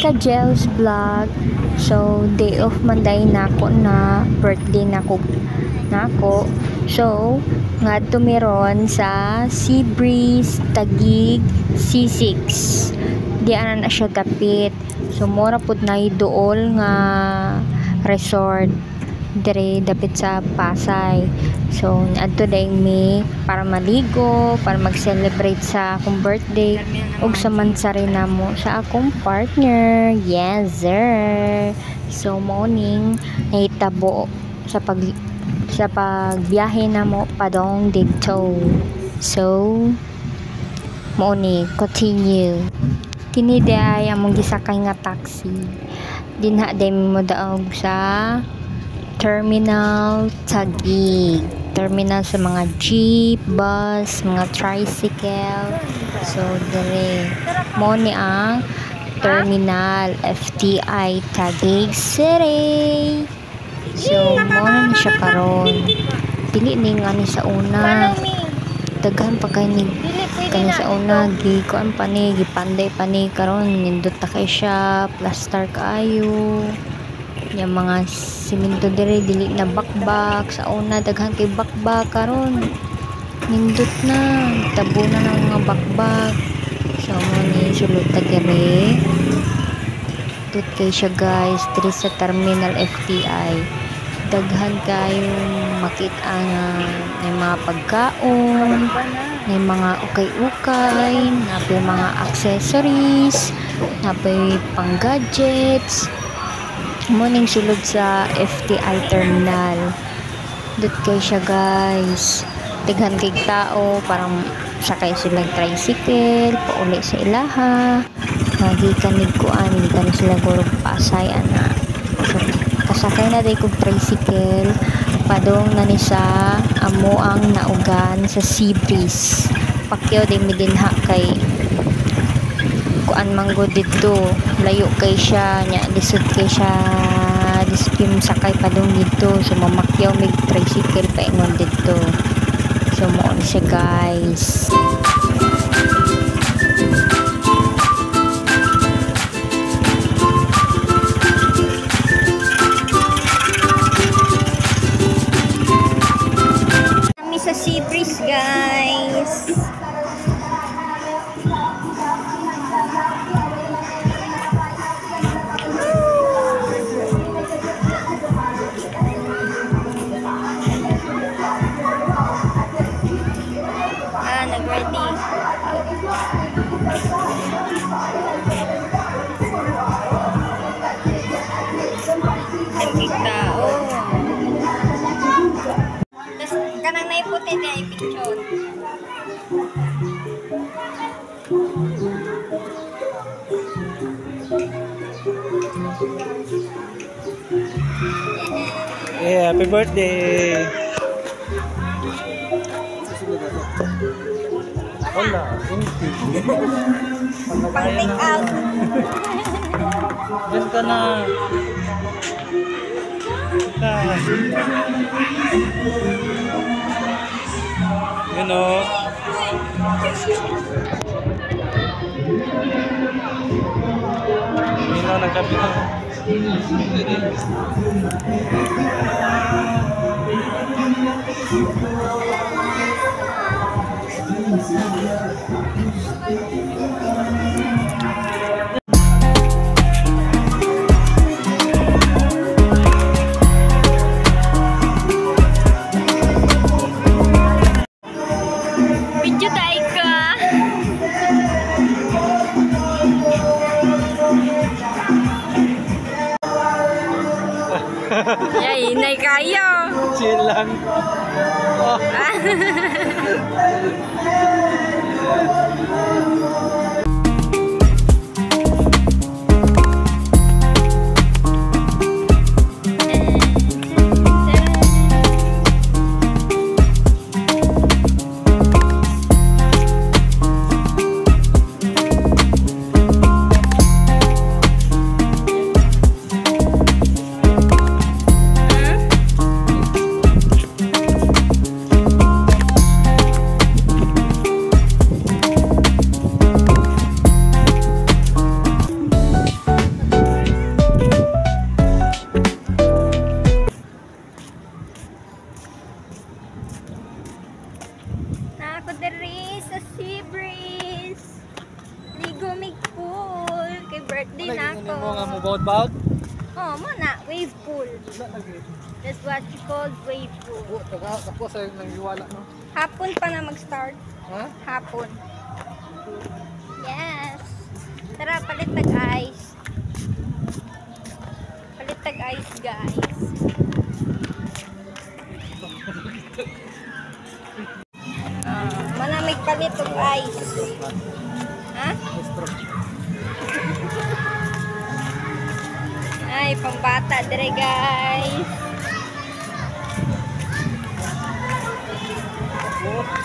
Ka-Jels Vlog. So, day off man day nako na birthday nako. So, nga tumiron sa Sea Breeze Taguig C6. Di ana na siya dapit. So, mura pud na iduol nga resort dire dapit sa Pasay. So, adto day mi para maligo, para mag-celebrate sa akong birthday ug sa mansari namo sa akong partner. Yes, sir. So, morning nahitabo sa pagbiyahe namo padong didto. So, morning continue. Kini day among gisakay nga taxi. Dinha day mo daog sa Terminal Taguig. Terminal sa mga jeep, bus, mga tricycle. So, dire mo ni ang Terminal FTI Taguig City. So, mo na siya karon. Pili ni nga ni sa una. Daghan pa kay ni kani sa una gikuan pa ni gipanday pa ni karon nindot ta kay siya plaster kaayo. Yung mga simento dire dili na bakbak sa una daghan kay bakbak karon nindot na tabo na ng mga bakbak. So mo ni sulod ta dire dut kay siya guys dire sa Terminal FTI daghan kayong makita nga may mga pagkaon, may mga ukay-ukay, napay mga accessories, napay pang gadgets. Morning sulod sa FTI Terminal. Dut kay siya guys. Daghan kay tao, parang sakay silang tricycle, pauli sa ilaha. Magikan ni kuan, gikan sila guro Pasay ana. So, kasakay na day kog tricycle padong na ni sa amo ang naugan sa Sea Breeze. Pakyaw day mi dinha kay kuan manggo didto layo kay siya nya lisod kay siya diskim sakay padong didto. So mamakyaw mig tricycle paingon didto. So mo siya guys. Sa Sea Breeze guys. Nag-ready. Nagkitao. Kanang naiputi niya yung picture. Yeah, happy birthday. Hola, hindi. Pang-make out. Diyan ka na. You know. Hindi na nagkapitan. Video tayo ka. Yay, inay kayo. Chill lang. Oh. Dere sa sea breeze. Ligo mig pool. Kay birthday na Ano ako. mo nga mo baud-baud? Oh, mo na. Wave pool. That's what you call wave pool. Oo, ako sa nangiwala no. Hapon pa na mag-start. Ha? Hapon. Yes. Tara, palit tag ice. Palit tag ice, guys. Manamig palit tag ice. Ha? Ay, pambata dire, guys. Oo.